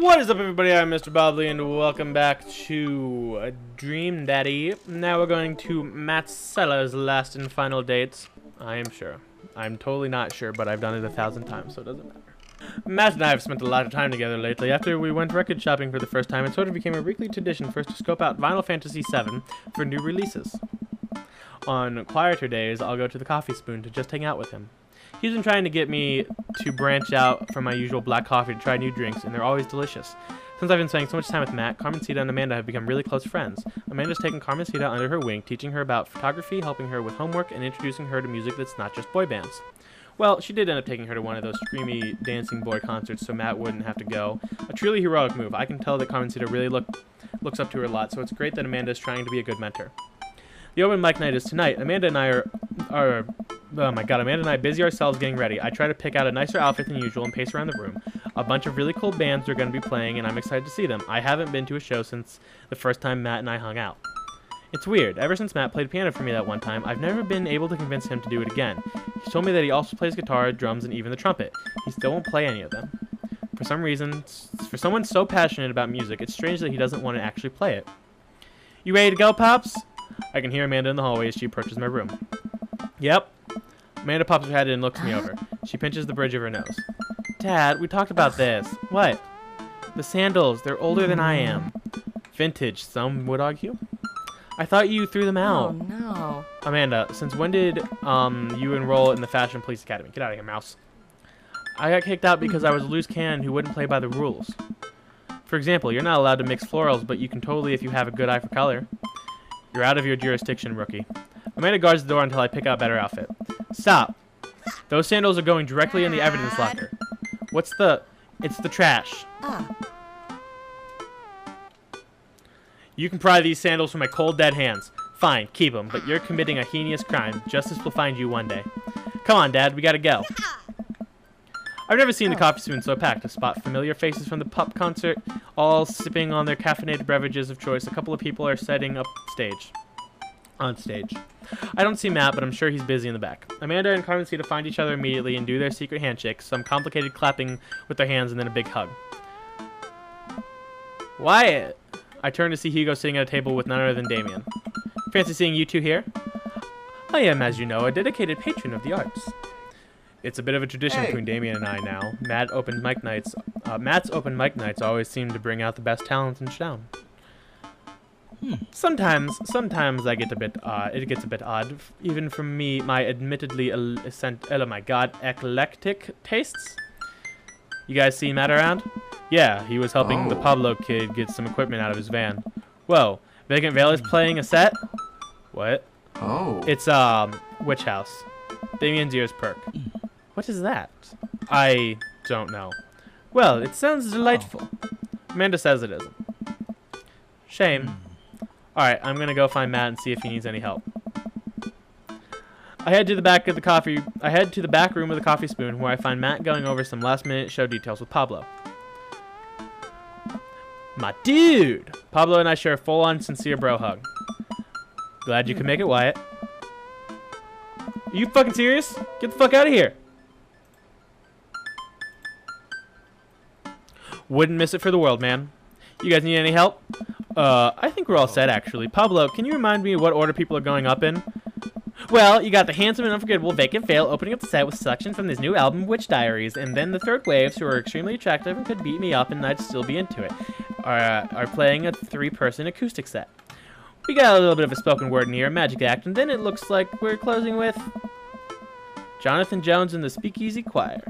What is up, everybody? I'm Mr. Bodley, and welcome back to Dream Daddy. Now we're going to Matt Seller's last and final dates. I am sure. I'm totally not sure, but I've done it 1,000 times, so it doesn't matter. Matt and I have spent a lot of time together lately. After we went record shopping for the first time, it sort of became a weekly tradition for us to scope out Final Fantasy VII for new releases. On quieter days, I'll go to the Coffee Spoon to just hang out with him. He's been trying to get me to branch out from my usual black coffee to try new drinks, and they're always delicious. Since I've been spending so much time with Matt, Carmencita and Amanda have become really close friends. Amanda's taken Carmencita under her wing, teaching her about photography, helping her with homework, and introducing her to music that's not just boy bands. Well, she did end up taking her to one of those screamy dancing boy concerts so Matt wouldn't have to go. A truly heroic move. I can tell that Carmencita really looks up to her a lot, so it's great that Amanda is trying to be a good mentor. The open mic night is tonight. Amanda and I busy ourselves getting ready. I try to pick out a nicer outfit than usual and pace around the room. A bunch of really cool bands are going to be playing, and I'm excited to see them. I haven't been to a show since the first time Matt and I hung out. It's weird. Ever since Matt played piano for me that one time, I've never been able to convince him to do it again. He told me that he also plays guitar, drums, and even the trumpet. He still won't play any of them. For some reason, for someone so passionate about music, it's strange that he doesn't want to actually play it. You ready to go, Pops? I can hear Amanda in the hallway as she approaches my room. Yep. Amanda pops her head in and looks me over. She pinches the bridge of her nose. Dad, we talked about this. What? The sandals. They're older than I am. Vintage, some would argue. I thought you threw them out. Oh, no. Amanda, since when did you enroll in the Fashion Police Academy? Get out of here, mouse. I got kicked out because I was a loose cannon who wouldn't play by the rules. For example, you're not allowed to mix florals, but you can totally if you have a good eye for color. You're out of your jurisdiction, rookie. Amanda guards the door until I pick out a better outfit. Stop. Those sandals are going directly in the evidence locker. What's the... It's the trash. You can pry these sandals from my cold, dead hands. Fine, keep them, but you're committing a heinous crime. Justice will find you one day. Come on, Dad, we gotta go. I've never seen the Coffee Spoon so packed. To spot familiar faces from the pup concert, all sipping on their caffeinated beverages of choice. A couple of people are setting up on stage. I don't see Matt, but I'm sure he's busy in the back. Amanda and Carmencita find each other immediately and do their secret handshake, some complicated clapping with their hands and then a big hug. Wyatt! I turn to see Hugo sitting at a table with none other than Damien. Fancy seeing you two here? I am, as you know, a dedicated patron of the arts. It's a bit of a tradition between Damien and I now. Matt's open mic nights always seem to bring out the best talents in town. Sometimes I get a bit it gets a bit odd, even from me, my admittedly eclectic tastes. You guys see Matt around? Yeah, he was helping the Pablo kid get some equipment out of his van. Whoa, Vacant Veil is playing a set? What? Oh. It's Witch House. Damien's ears perk. What is that? I don't know. Well, it sounds delightful. Amanda says it isn't. Shame. Alright, I'm gonna go find Matt and see if he needs any help. I head to the back room of the Coffee Spoon, where I find Matt going over some last-minute show details with Pablo. My dude! Pablo and I share a full-on sincere bro hug. Glad you could make it, Wyatt. Are you fucking serious? Get the fuck out of here! Wouldn't miss it for the world, man. You guys need any help? I think we're all set, actually. Pablo, can you remind me what order people are going up in? Well, you got the handsome and unforgettable Vacant Veil opening up the set with selection from his new album, Witch Diaries, and then the Third Waves, who are extremely attractive and could beat me up and I'd still be into it, are playing a 3-person acoustic set. We got a little bit of a spoken word in here, a magic act, and then it looks like we're closing with Jonathan Jones and the Speakeasy Choir.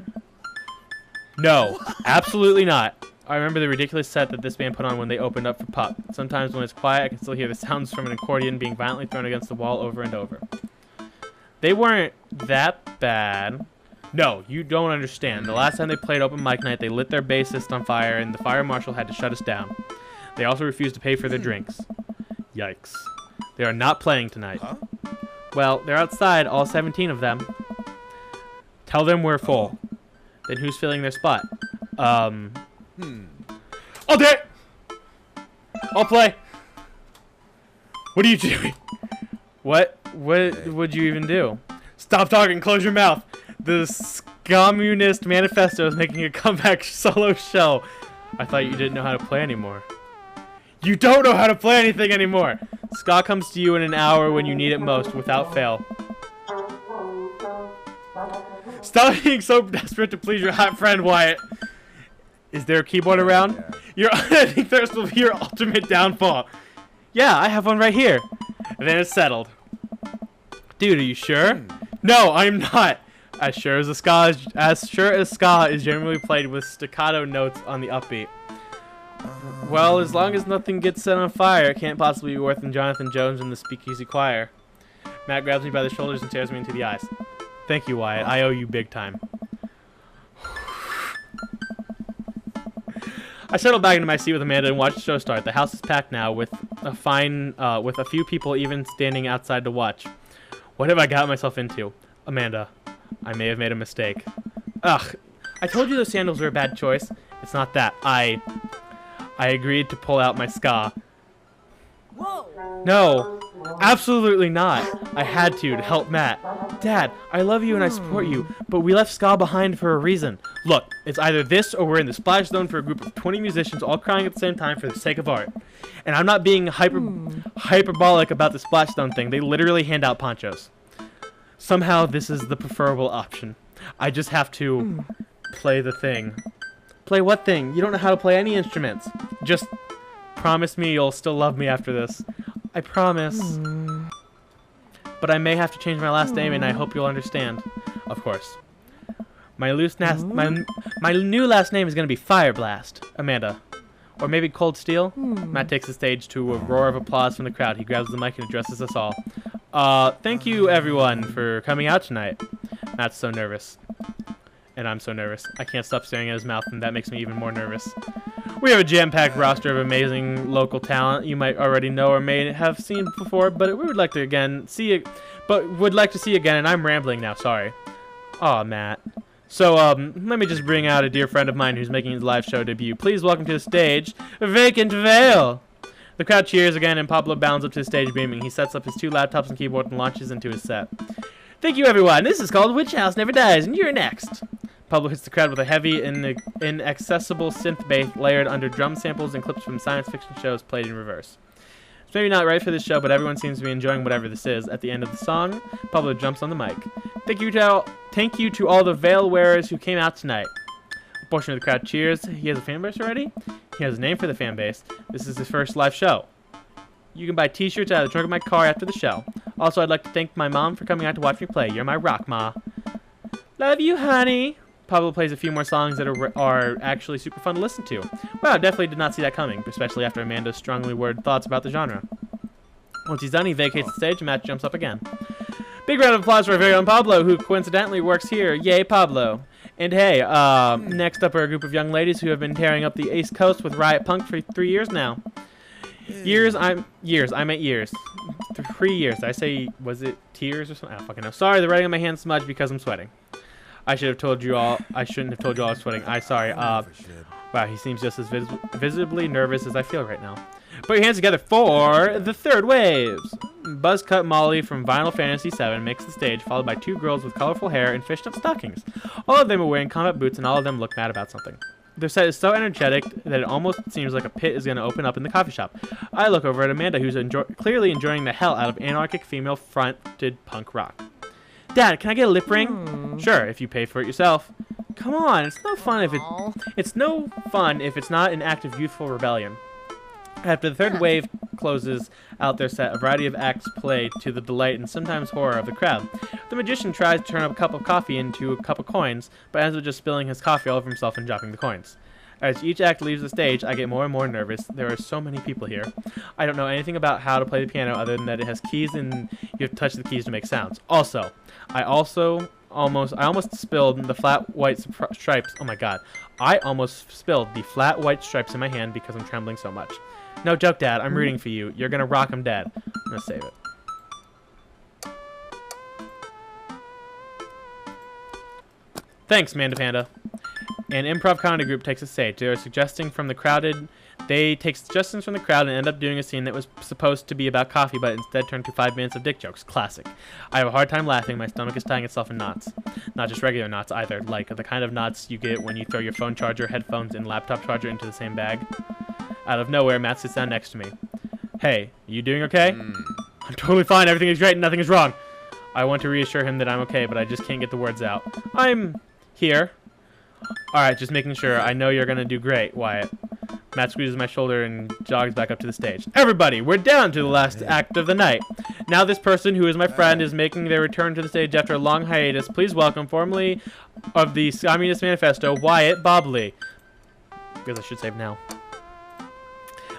No, absolutely not. I remember the ridiculous set that this band put on when they opened up for Pup. Sometimes when it's quiet, I can still hear the sounds from an accordion being violently thrown against the wall over and over. They weren't that bad. No, you don't understand. The last time they played open mic night, they lit their bassist on fire, and the fire marshal had to shut us down. They also refused to pay for their drinks. Yikes. They are not playing tonight. Huh? Well, they're outside, all 17 of them. Tell them we're full. Then who's filling their spot? I'll do it! I'll play! What are you doing? What would you even do? Stop talking, close your mouth! The Communist Manifesto is making a comeback solo show. I thought you didn't know how to play anymore. You don't know how to play anything anymore! Ska comes to you in an hour when you need it most, without fail. Stop being so desperate to please your hot friend, Wyatt. Is there a keyboard around? I think this will be your ultimate downfall. Yeah, I have one right here. And then it's settled. Dude, are you sure? No, I'm not. As sure as ska is generally played with staccato notes on the upbeat. Well, as long as nothing gets set on fire, it can't possibly be worse than Jonathan Jones and the Speakeasy Choir. Matt grabs me by the shoulders and stares me into the eyes. Thank you, Wyatt. I owe you big time. I settled back into my seat with Amanda and watched the show start. The house is packed now, with a few people even standing outside to watch. What have I got myself into? Amanda, I may have made a mistake. Ugh, I told you those sandals were a bad choice. It's not that. I agreed to pull out my ska. Whoa. No, absolutely not. I had to help Matt. Dad, I love you and I support you, but we left ska behind for a reason. Look, it's either this or we're in the splash zone for a group of 20 musicians all crying at the same time for the sake of art. And I'm not being hyperbolic about the splash zone thing. They literally hand out ponchos. Somehow this is the preferable option. I just have to play the thing. Play what thing? You don't know how to play any instruments. Just promise me you'll still love me after this. I promise. But I may have to change my last name, and I hope you'll understand. Of course. My new last name is going to be Fire Blast. Amanda. Or maybe Cold Steel? Matt takes the stage to a roar of applause from the crowd. He grabs the mic and addresses us all. Thank you, everyone, for coming out tonight. Matt's so nervous. And I'm so nervous. I can't stop staring at his mouth, and that makes me even more nervous. We have a jam-packed roster of amazing local talent you might already know or may have seen before, but we would like to see again, and I'm rambling now, sorry. Aw, Matt. So, let me just bring out a dear friend of mine who's making his live show debut. Please welcome to the stage, Vacant Veil! The crowd cheers again, and Pablo bounds up to the stage beaming. He sets up his 2 laptops and keyboard and launches into his set. Thank you, everyone. This is called Witch House Never Dies, and you're next. Pablo hits the crowd with a heavy and inaccessible synth bass layered under drum samples and clips from science fiction shows played in reverse. It's maybe not right for this show, but everyone seems to be enjoying whatever this is. At the end of the song, Pablo jumps on the mic. Thank you to all the veil wearers who came out tonight. A portion of the crowd cheers. He has a fan base already? He has a name for the fan base. This is his first live show. You can buy t-shirts out of the trunk of my car after the show. Also, I'd like to thank my mom for coming out to watch me play. You're my rock, Ma. Love you, honey. Pablo plays a few more songs that are actually super fun to listen to. Wow, definitely did not see that coming, especially after Amanda's strongly worded thoughts about the genre. Once he's done, he vacates the stage and Matt jumps up again. Big round of applause for our very own Pablo, who coincidentally works here. Yay, Pablo. And hey, next up are a group of young ladies who have been tearing up the East Coast with Riot Punk for 3 years now. I meant years. 3 years. Did I say, was it tears or something? I don't fucking know. Sorry, the writing on my hand smudged because I'm sweating. I shouldn't have told you all I was sweating. Sorry. Wow, he seems just as visibly nervous as I feel right now. Put your hands together for the Third Waves. Buzzcut Molly from Vinyl Fantasy VII makes the stage, followed by 2 girls with colorful hair and fishnut stockings. All of them are wearing combat boots, and all of them look mad about something. Their set is so energetic that it almost seems like a pit is going to open up in the coffee shop. I look over at Amanda, who's clearly enjoying the hell out of anarchic female-fronted punk rock. Dad, can I get a lip ring? Sure, if you pay for it yourself. Come on, it's no fun if it's not an act of youthful rebellion. After the third wave closes out their set, a variety of acts play to the delight and sometimes horror of the crowd. The magician tries to turn a cup of coffee into a cup of coins, but ends up just spilling his coffee all over himself and dropping the coins. As each act leaves the stage, I get more and more nervous. There are so many people here. I don't know anything about how to play the piano other than that it has keys and you have to touch the keys to make sounds. Also, I almost spilled the flat white stripes. Oh my god. I almost spilled the flat white stripes in my hand because I'm trembling so much. No joke, Dad. I'm rooting for you. You're gonna rock 'em, Dad. I'm gonna save it. Thanks, Manda Panda. An improv comedy group takes a stage. They take suggestions from the crowd and end up doing a scene that was supposed to be about coffee, but instead turned to 5 minutes of dick jokes. Classic. I have a hard time laughing. My stomach is tying itself in knots. Not just regular knots either, like the kind of knots you get when you throw your phone charger, headphones, and laptop charger into the same bag. Out of nowhere, Matt sits down next to me. Hey, you doing okay? I'm totally fine. Everything is great and nothing is wrong. I want to reassure him that I'm okay, but I just can't get the words out. I'm here. Alright, just making sure. I know you're gonna do great, Wyatt. Matt squeezes my shoulder and jogs back up to the stage. Everybody, we're down to the last act of the night. Now this person, who is my friend, is making their return to the stage after a long hiatus. Please welcome, formerly of the Communist Manifesto, Wyatt Bobley. Guess I should save now.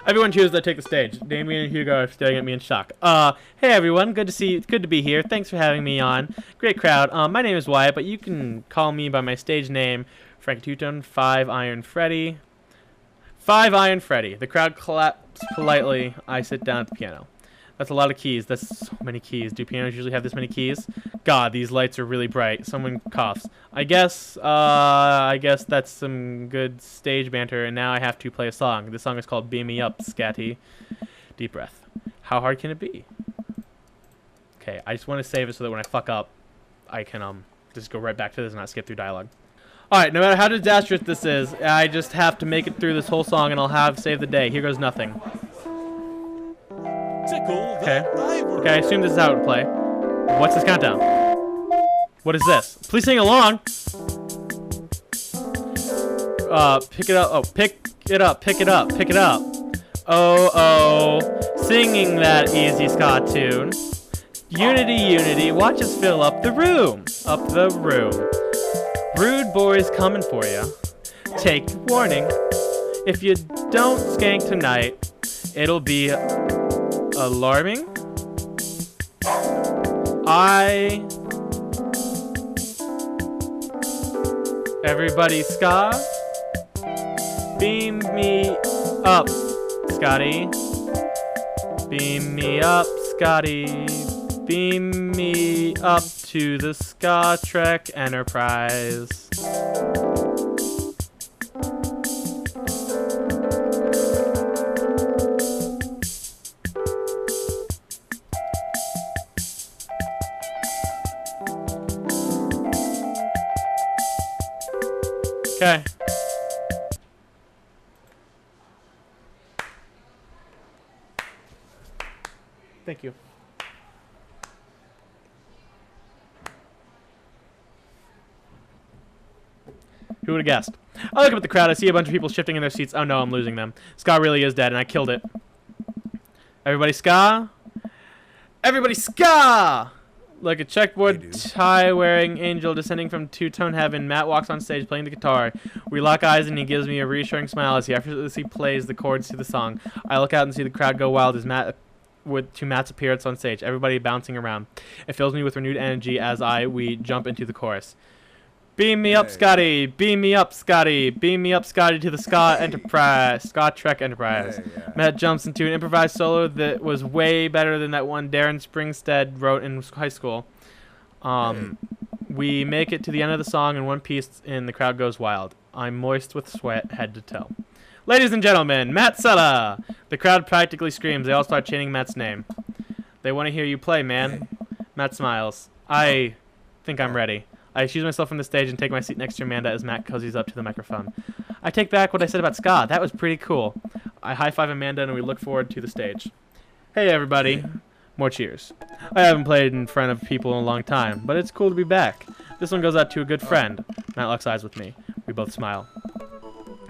Everyone chooses to take the stage. Damien and Hugo are staring at me in shock. Hey everyone, good to be here. Thanks for having me on. Great crowd. My name is Wyatt, but you can call me by my stage name, Frank Tutone, 5 Iron Freddy. 5 Iron Freddy. The crowd claps politely. I sit down at the piano. That's a lot of keys. That's so many keys. Do pianos usually have this many keys? God, these lights are really bright. Someone coughs. I guess that's some good stage banter, and now I have to play a song. This song is called Beam Me Up, Scatty. Deep breath. How hard can it be? Okay, I just want to save it so that when I fuck up, I can just go right back to this and not skip through dialogue. Alright, no matter how disastrous this is, I just have to make it through this whole song and I'll have saved the day. Here goes nothing. Okay. Okay, I assume this is how it would play. What's this countdown? What is this? Please sing along! Pick it up. Oh, pick it up, pick it up, pick it up. Oh, oh. Singing that easy ska tune. Unity, unity, watch us fill up the room. Up the room. Rude boys coming for ya. Take warning. If you don't skank tonight, it'll be alarming. Everybody ska. Beam me up, Scotty. Beam me up, Scotty. Beam me up to the Ska Trek Enterprise. Okay. Thank you. Who would have guessed? I look up at the crowd. I see a bunch of people shifting in their seats. Oh no, I'm losing them. Ska really is dead, and I killed it. Everybody ska? Everybody ska! Like a checkboard tie-wearing angel descending from two-tone heaven, Matt walks on stage playing the guitar. We lock eyes and he gives me a reassuring smile as he effortlessly plays the chords to the song. I look out and see the crowd go wild as Matt's appearance on stage, everybody bouncing around. It fills me with renewed energy as we jump into the chorus. Beam me up, Scotty! Beam me up, Scotty! Beam me up, Scotty, to the Ska Trek Enterprise. Matt jumps into an improvised solo that was way better than that one Darren Springstead wrote in high school. We make it to the end of the song in one piece, and the crowd goes wild. I'm moist with sweat, head to toe. Ladies and gentlemen, Matt Sella! The crowd practically screams. They all start chanting Matt's name. They want to hear you play, man. Matt smiles. I think I'm ready. I excuse myself from the stage and take my seat next to Amanda as Matt cozies up to the microphone. I take back what I said about ska. That was pretty cool. I high-five Amanda and we look forward to the stage. Hey, everybody. More cheers. I haven't played in front of people in a long time, but it's cool to be back. This one goes out to a good friend. Matt locks eyes with me. We both smile.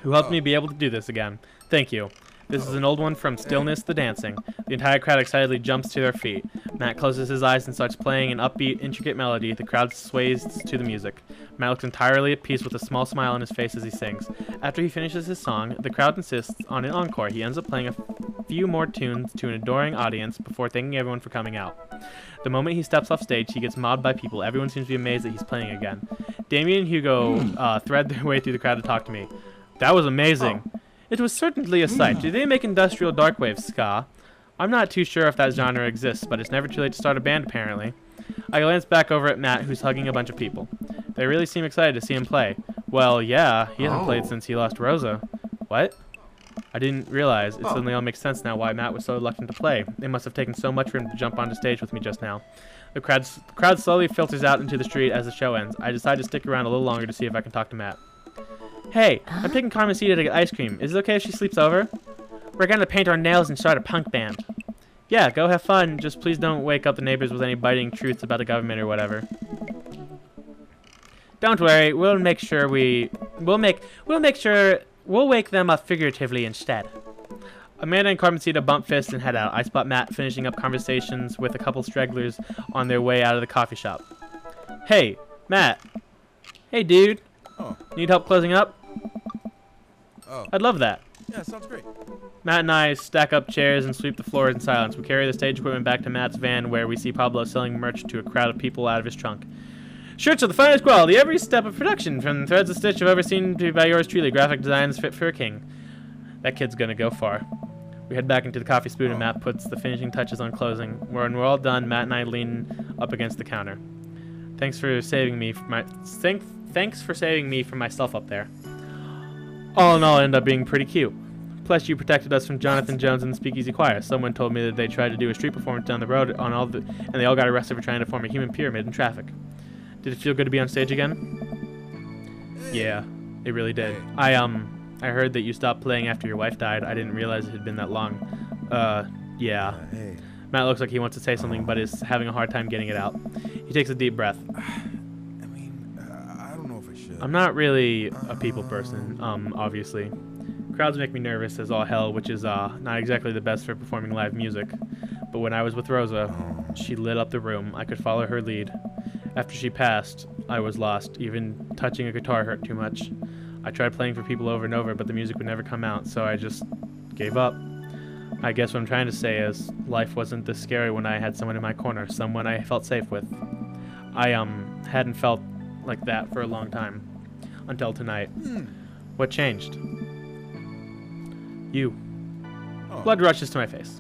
Who helped me be able to do this again. Thank you. This is an old one from Stillness the Dancing. The entire crowd excitedly jumps to their feet. Matt closes his eyes and starts playing an upbeat, intricate melody. The crowd sways to the music. Matt looks entirely at peace with a small smile on his face as he sings. After he finishes his song, the crowd insists on an encore. He ends up playing a few more tunes to an adoring audience before thanking everyone for coming out. The moment he steps off stage, he gets mobbed by people. Everyone seems to be amazed that he's playing again. Damien and Hugo thread their way through the crowd to talk to me. That was amazing. It was certainly a sight. Do they make industrial darkwave ska? I'm not too sure if that genre exists, but it's never too late to start a band, apparently. I glance back over at Matt, who's hugging a bunch of people. They really seem excited to see him play. Well, yeah, he hasn't played since he lost Rosa. What? I didn't realize. It suddenly all makes sense now why Matt was so reluctant to play. It must have taken so much for him to jump onto stage with me just now. The crowd slowly filters out into the street as the show ends. I decide to stick around a little longer to see if I can talk to Matt. Hey, I'm taking Carmencita to get ice cream. Is it okay if she sleeps over? We're gonna paint our nails and start a punk band. Yeah, go have fun. Just please don't wake up the neighbors with any biting truths about the government or whatever. Don't worry, we'll make sure we'll wake them up figuratively instead. Amanda and Carmencita bump fists and head out. I spot Matt finishing up conversations with a couple stragglers on their way out of the coffee shop. Hey, Matt. Hey, dude. Oh. Need help closing up? Oh. I'd love that. Yeah, sounds great. Matt and I stack up chairs and sweep the floor in silence. We carry the stage equipment back to Matt's van where we see Pablo selling merch to a crowd of people out of his trunk. Shirts of the finest quality, every step of production, from threads of stitch I've ever seen to by yours truly. Graphic designs fit for a king. That kid's gonna go far. We head back into the coffee spoon and Matt puts the finishing touches on closing. When we're all done, Matt and I lean up against the counter. Thanks for saving me from myself up there. All in all, it ended up being pretty cute. Plus, you protected us from Jonathan Jones and the Speakeasy Choir. Someone told me that they tried to do a street performance down the road and they all got arrested for trying to form a human pyramid in traffic. Did it feel good to be on stage again? Yeah, it really did. I heard that you stopped playing after your wife died. I didn't realize it had been that long. Yeah. Hey. Matt looks like he wants to say something, but is having a hard time getting it out. He takes a deep breath. I mean, I don't know if I should. I'm not really a people person, obviously. Crowds make me nervous as all hell, which is not exactly the best for performing live music. But when I was with Rosa, she lit up the room. I could follow her lead. After she passed, I was lost. Even touching a guitar hurt too much. I tried playing for people over and over, but the music would never come out, so I just gave up. I guess what I'm trying to say is, life wasn't this scary when I had someone in my corner, someone I felt safe with. I hadn't felt like that for a long time. Until tonight. What changed? You. Blood rushes to my face.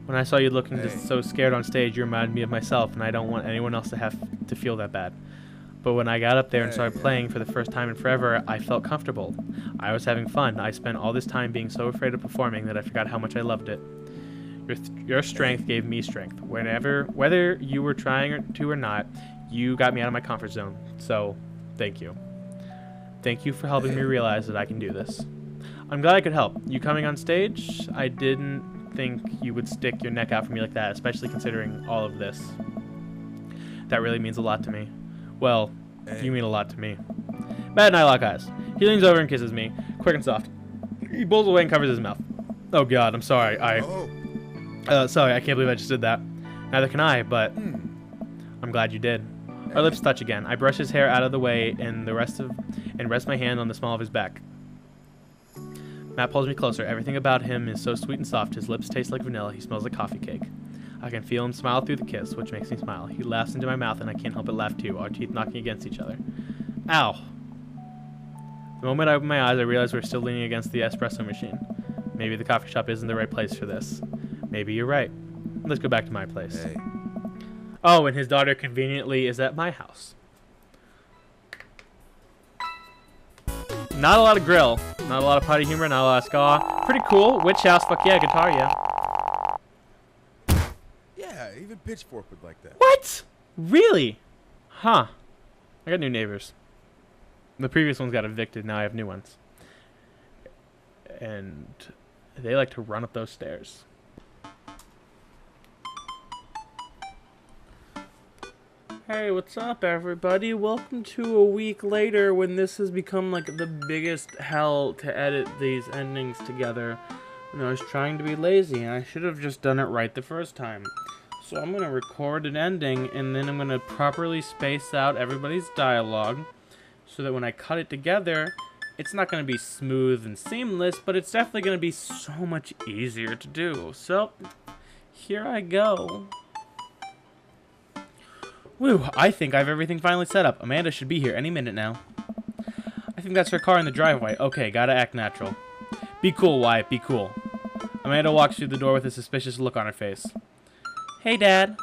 When I saw you looking just so scared on stage, you reminded me of myself, and I don't want anyone else to have to feel that bad. But when I got up there and started playing for the first time in forever, I felt comfortable. I was having fun. I spent all this time being so afraid of performing that I forgot how much I loved it. Your strength gave me strength. Whether you were trying to or not, you got me out of my comfort zone. So, thank you. Thank you for helping me realize that I can do this. I'm glad I could help. You coming on stage, I didn't think you would stick your neck out for me like that, especially considering all of this. That really means a lot to me. Well, you mean a lot to me. Matt and I lock eyes. He leans over and kisses me, quick and soft. He pulls away and covers his mouth. Oh God, I'm sorry. Sorry, I can't believe I just did that. Neither can I, but I'm glad you did. Our lips touch again. I brush his hair out of the way and rest my hand on the small of his back. Matt pulls me closer. Everything about him is so sweet and soft. His lips taste like vanilla. He smells like coffee cake. I can feel him smile through the kiss, which makes me smile. He laughs into my mouth, and I can't help but laugh too, our teeth knocking against each other. Ow! The moment I open my eyes, I realize we're still leaning against the espresso machine. Maybe the coffee shop isn't the right place for this. Maybe you're right. Let's go back to my place. Hey. Oh, and his daughter conveniently is at my house. Not a lot of grill. Not a lot of potty humor, not a lot of ska. Pretty cool. Witch house, fuck yeah, guitar, yeah. Yeah, even Pitchfork would like that. What? Really? Huh. I got new neighbors. The previous ones got evicted, now I have new ones. And they like to run up those stairs. Hey, what's up, everybody? Welcome to a week later when this has become like the biggest hell to edit these endings together. And I was trying to be lazy, and I should have just done it right the first time. So I'm going to record an ending, and then I'm going to properly space out everybody's dialogue so that when I cut it together, it's not going to be smooth and seamless, but it's definitely going to be so much easier to do. So, here I go. Whew, I think I have everything finally set up. Amanda should be here any minute now. I think that's her car in the driveway. Okay, gotta act natural. Be cool, Wyatt, be cool. Amanda walks through the door with a suspicious look on her face. Hey, Dad.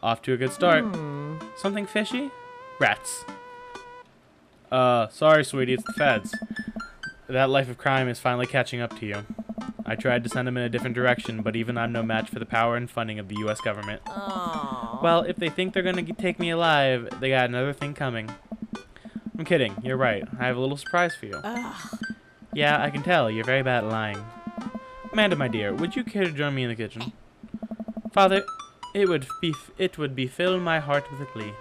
Off to a good start. Something fishy? Rats. Sorry, sweetie, it's the feds. That life of crime is finally catching up to you. I tried to send them in a different direction, but even I'm no match for the power and funding of the U.S. government. Aww. Well, if they think they're gonna take me alive, they got another thing coming. I'm kidding, you're right. I have a little surprise for you. Ugh. Yeah, I can tell. You're very bad at lying. Amanda, my dear, would you care to join me in the kitchen? Father, it would be fill my heart with glee.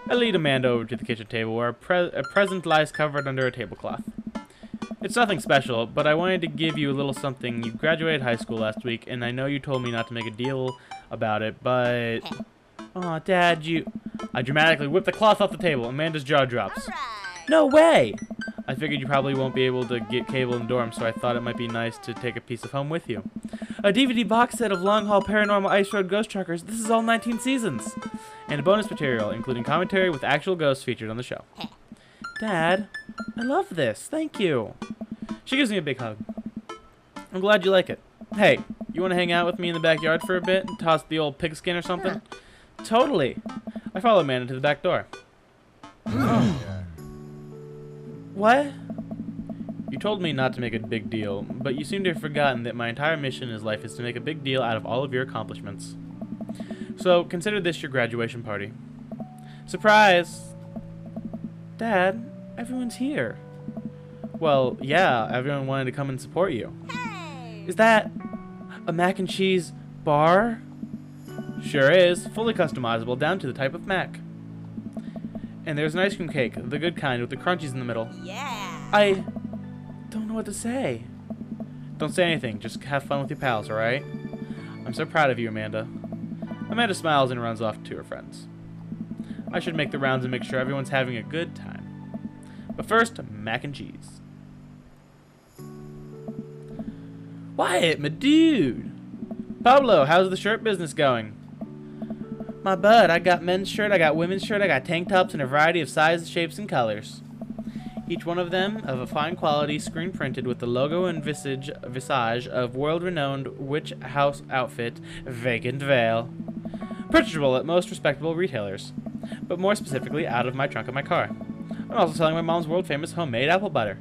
I lead Amanda over to the kitchen table where a present lies covered under a tablecloth. It's nothing special, but I wanted to give you a little something. You graduated high school last week, and I know you told me not to make a deal about it, but... Aw, Dad, I dramatically whip the cloth off the table. Amanda's jaw drops. Alright. No way! I figured you probably won't be able to get cable in dorm, so I thought it might be nice to take a piece of home with you. A DVD box set of long-haul paranormal Ice Road Ghost Truckers. This is all 19 seasons. And a bonus material, including commentary with actual ghosts featured on the show. Dad, I love this. Thank you. She gives me a big hug. I'm glad you like it. Hey, you want to hang out with me in the backyard for a bit and toss the old pigskin or something? Totally. I follow Amanda to the back door. What? You told me not to make a big deal, but you seem to have forgotten that my entire mission in life is to make a big deal out of all of your accomplishments. So, consider this your graduation party. Surprise! Dad, everyone's here. Well, yeah, everyone wanted to come and support you. Hey. Is that a mac and cheese bar? Sure is, fully customizable down to the type of mac. And there's an ice cream cake, the good kind with the crunchies in the middle. Yeah. I don't know what to say. Don't say anything, just have fun with your pals, alright? I'm so proud of you, Amanda. Amanda smiles and runs off to her friends. I should make the rounds and make sure everyone's having a good time. But first, mac and cheese. Wyatt, my dude! Pablo, how's the shirt business going? My bud, I got men's shirt, I got women's shirt, I got tank tops in a variety of sizes, shapes, and colors. Each one of them of a fine quality, screen printed with the logo and visage of world-renowned witch house outfit, Vacant Veil. Purchasable at most respectable retailers, but more specifically out of my trunk of my car. I'm also selling my mom's world-famous homemade apple butter.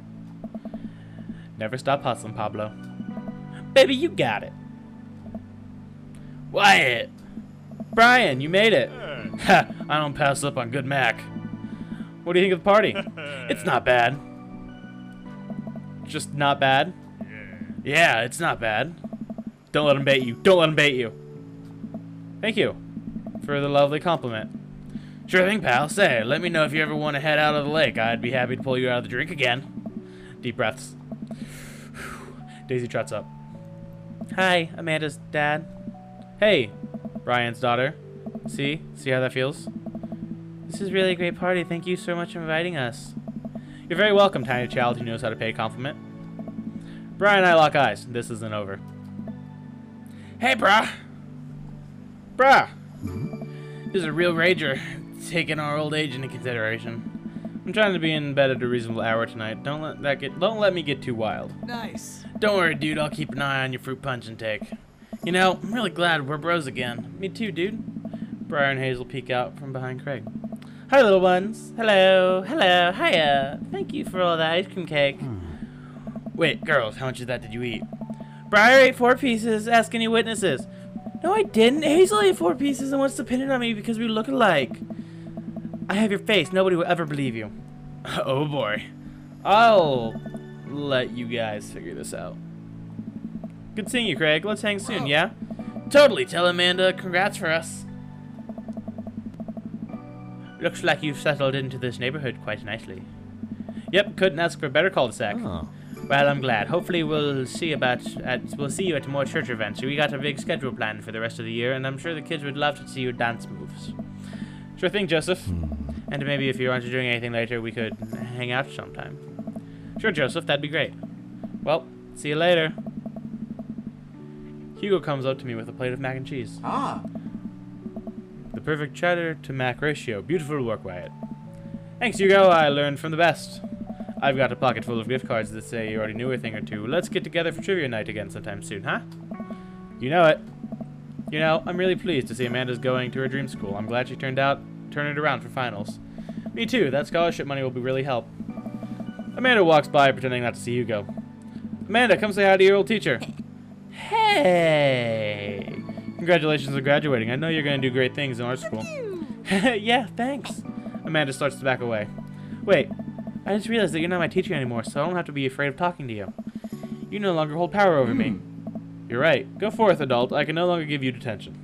Never stop hustling, Pablo. Baby, you got it. Wyatt! Brian, you made it. Ha! I don't pass up on good mac. What do you think of the party? It's not bad. Just not bad? Yeah, it's not bad. Don't let him bait you. Don't let him bait you. Thank you for the lovely compliment. Sure thing, pal. Say, let me know if you ever want to head out of the lake. I'd be happy to pull you out of the drink again. Deep breaths. Daisy trots up. Hi, Amanda's dad. Hey, Brian's daughter. See how that feels? This is really a great party. Thank you so much for inviting us. You're very welcome, tiny child who knows how to pay a compliment. Brian and I lock eyes. This isn't over. Hey, brah. Brah. This is a real rager, taking our old age into consideration. I'm trying to be in bed at a reasonable hour tonight. Don't let me get too wild. Nice. Don't worry, dude. I'll keep an eye on your fruit punch intake. You know, I'm really glad we're bros again. Me too, dude. Briar and Hazel peek out from behind Craig. Hi, little ones. Hello. Hello. Hiya. Thank you for all that ice cream cake. Wait, girls, how much of that did you eat? Briar ate 4 pieces. Ask any witnesses. No, I didn't. Hazel ate 4 pieces and wants to pin it on me because we look alike. I have your face. Nobody will ever believe you. Oh, boy. I'll let you guys figure this out. Good seeing you, Craig. Let's hang soon, yeah? Totally. Tell Amanda congrats for us. Looks like you've settled into this neighborhood quite nicely. Yep, couldn't ask for a better cul-de-sac. Oh. Well, I'm glad. Hopefully we'll see you at more church events. We got a big schedule planned for the rest of the year, and I'm sure the kids would love to see your dance moves. Sure thing, Joseph. And maybe if you aren't doing anything later, we could hang out sometime. Sure, Joseph, that'd be great. Well, see you later. Hugo comes up to me with a plate of mac and cheese. Ah. The perfect cheddar to mac ratio. Beautiful work, Wyatt. Thanks, Hugo. I learned from the best. I've got a pocket full of gift cards that say you already knew a thing or two. Let's get together for trivia night again sometime soon, huh? You know it. You know, I'm really pleased to see Amanda's going to her dream school. I'm glad she turned it around for finals. Me too. That scholarship money will be really help. Amanda walks by, pretending not to see Hugo. Amanda, come say hi to your old teacher. Hey! Congratulations on graduating. I know you're going to do great things in art school. Yeah, thanks. Amanda starts to back away. Wait, I just realized that you're not my teacher anymore, so I don't have to be afraid of talking to you. You no longer hold power over me. You're right. Go forth, adult. I can no longer give you detention.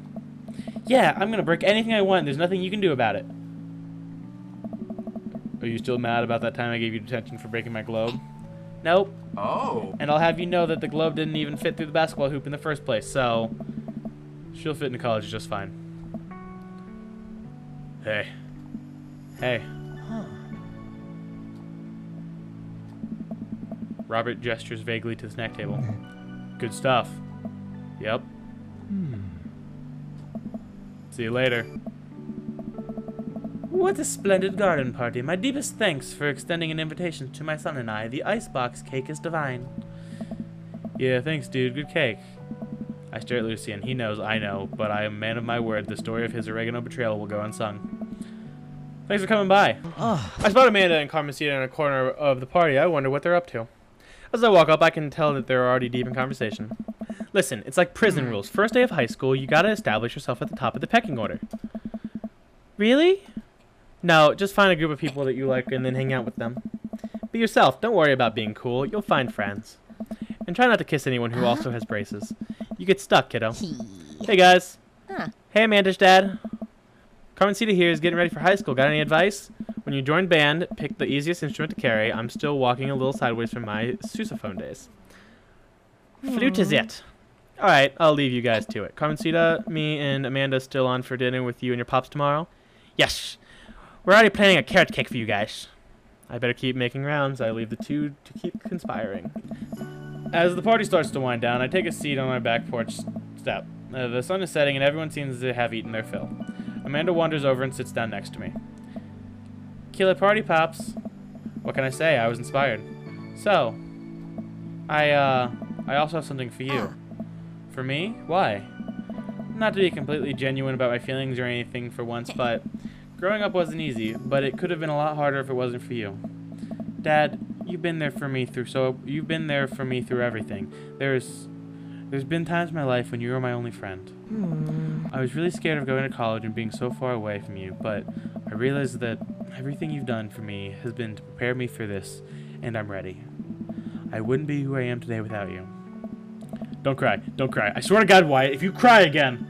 Yeah, I'm going to break anything I want. There's nothing you can do about it. Are you still mad about that time I gave you detention for breaking my globe? Nope. Oh. And I'll have you know that the globe didn't even fit through the basketball hoop in the first place, so she'll fit into college just fine. Hey. Hey. Huh. Robert gestures vaguely to the snack table. Good stuff. Yep. See you later. What a splendid garden party. My deepest thanks for extending an invitation to my son and I. The icebox cake is divine. Yeah, thanks, dude. Good cake. I stare at Lucian. He knows, I know, but I am a man of my word. The story of his oregano betrayal will go unsung. Thanks for coming by. I spot Amanda and Carmen seated in a corner of the party. I wonder what they're up to. As I walk up, I can tell that they're already deep in conversation. Listen, it's like prison rules. First day of high school, you gotta establish yourself at the top of the pecking order. Really? No, just find a group of people that you like and then hang out with them. Be yourself. Don't worry about being cool. You'll find friends. And try not to kiss anyone who also has braces. You get stuck, kiddo. Hey, guys. Hey, Amanda's dad. Carmencita here is getting ready for high school. Got any advice? When you join band, pick the easiest instrument to carry. I'm still walking a little sideways from my sousaphone days. Flute is it. All right, I'll leave you guys to it. Carmencita, me and Amanda still on for dinner with you and your pops tomorrow? Yes. We're already planning a carrot cake for you guys. I better keep making rounds. I leave the two to keep conspiring. As the party starts to wind down, I take a seat on my back porch step. The sun is setting and everyone seems to have eaten their fill. Amanda wanders over and sits down next to me. Killer party, Pops. What can I say? I was inspired. So, I also have something for you. For me? Why? Not to be completely genuine about my feelings or anything for once, but growing up wasn't easy, but it could have been a lot harder if it wasn't for you. Dad, you've been there for me through everything. There's been times in my life when you were my only friend. I was really scared of going to college and being so far away from you, but I realized that everything you've done for me has been to prepare me for this, and I'm ready. I wouldn't be who I am today without you. Don't cry. Don't cry. I swear to God, Wyatt, if you cry again...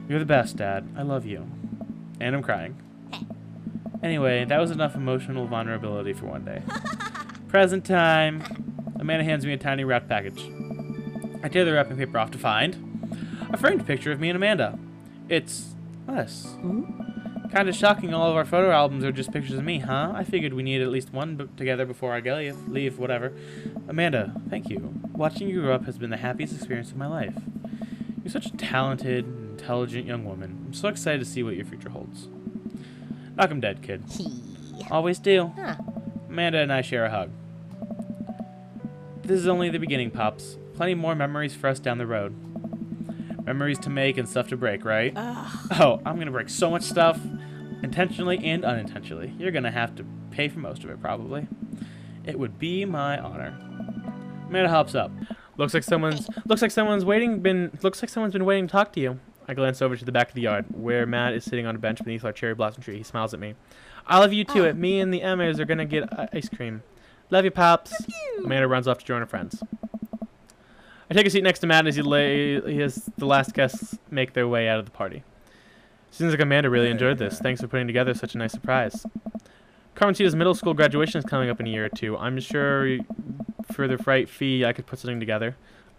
You're the best, Dad. I love you. And I'm crying. Anyway, that was enough emotional vulnerability for one day. Present time. Amanda hands me a tiny wrapped package. I tear the wrapping paper off to find a framed picture of me and Amanda. It's us. Kind of shocking all of our photo albums are just pictures of me, huh? I figured we needed at least one together before I leave, whatever. Amanda, thank you. Watching you grow up has been the happiest experience of my life. You're such a talented, intelligent young woman. I'm so excited to see what your future holds. Knock 'em dead, kid. Always do. Amanda and I share a hug. This is only the beginning, Pops. Plenty more memories for us down the road. Memories to make and stuff to break, right? Oh, I'm gonna break so much stuff, intentionally and unintentionally. You're gonna have to pay for most of it, probably. It would be my honor. Amanda hops up. Looks like someone's been waiting to talk to you. I glance over to the back of the yard, where Matt is sitting on a bench beneath our cherry blossom tree. He smiles at me. I'll have you to it. Me and the Emmers are gonna get ice cream. Love you, Pops. Amanda runs off to join her friends. I take a seat next to Matt as the last guests make their way out of the party. Seems like Amanda really enjoyed this. Thanks for putting together such a nice surprise. Carmencita's middle school graduation is coming up in a year or two. I'm sure for the right fee I could put something together.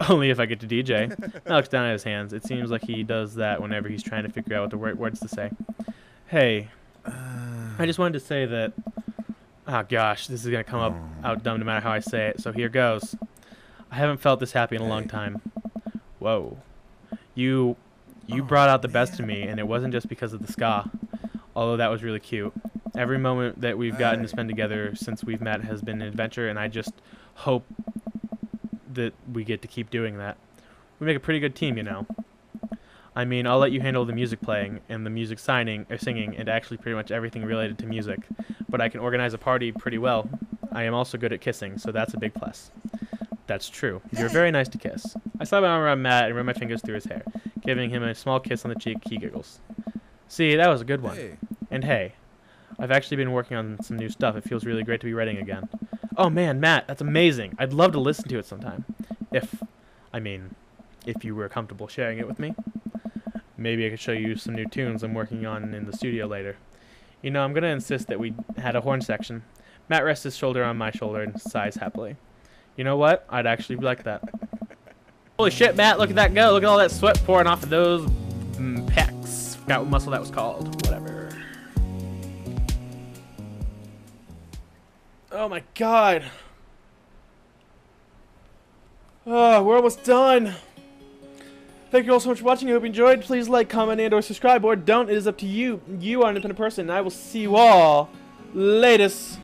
Only if I get to DJ. Matt looks down at his hands. It seems like he does that whenever he's trying to figure out what the right words to say. Hey, I just wanted to say that... Oh gosh, this is going to come out dumb no matter how I say it, so here goes. I haven't felt this happy in a long time. Whoa. You brought out the best in me, and it wasn't just because of the ska. Although that was really cute. Every moment that we've gotten to spend together since we've met has been an adventure, and I just hope that we get to keep doing that. We make a pretty good team, you know. I mean, I'll let you handle the music playing and the music singing, and actually pretty much everything related to music. but I can organize a party pretty well. I am also good at kissing, so that's a big plus. That's true. You're very nice to kiss. I slide my arm around Matt and run my fingers through his hair. Giving him a small kiss on the cheek, he giggles. See, that was a good one. Hey. And hey, I've actually been working on some new stuff. It feels really great to be writing again. Oh man, Matt, that's amazing. I'd love to listen to it sometime. If you were comfortable sharing it with me. Maybe I could show you some new tunes I'm working on in the studio later. You know, I'm going to insist that we had a horn section. Matt rests his shoulder on my shoulder and sighs happily. You know what? I'd actually like that. Holy shit, Matt, look at that go. Look at all that sweat pouring off of those pecs. Forgot what muscle that was called. Whatever. Oh my god. Oh, we're almost done. Thank you all so much for watching. I hope you enjoyed. Please like, comment, and or subscribe, or don't. It is up to you. You are an independent person, and I will see you all latest.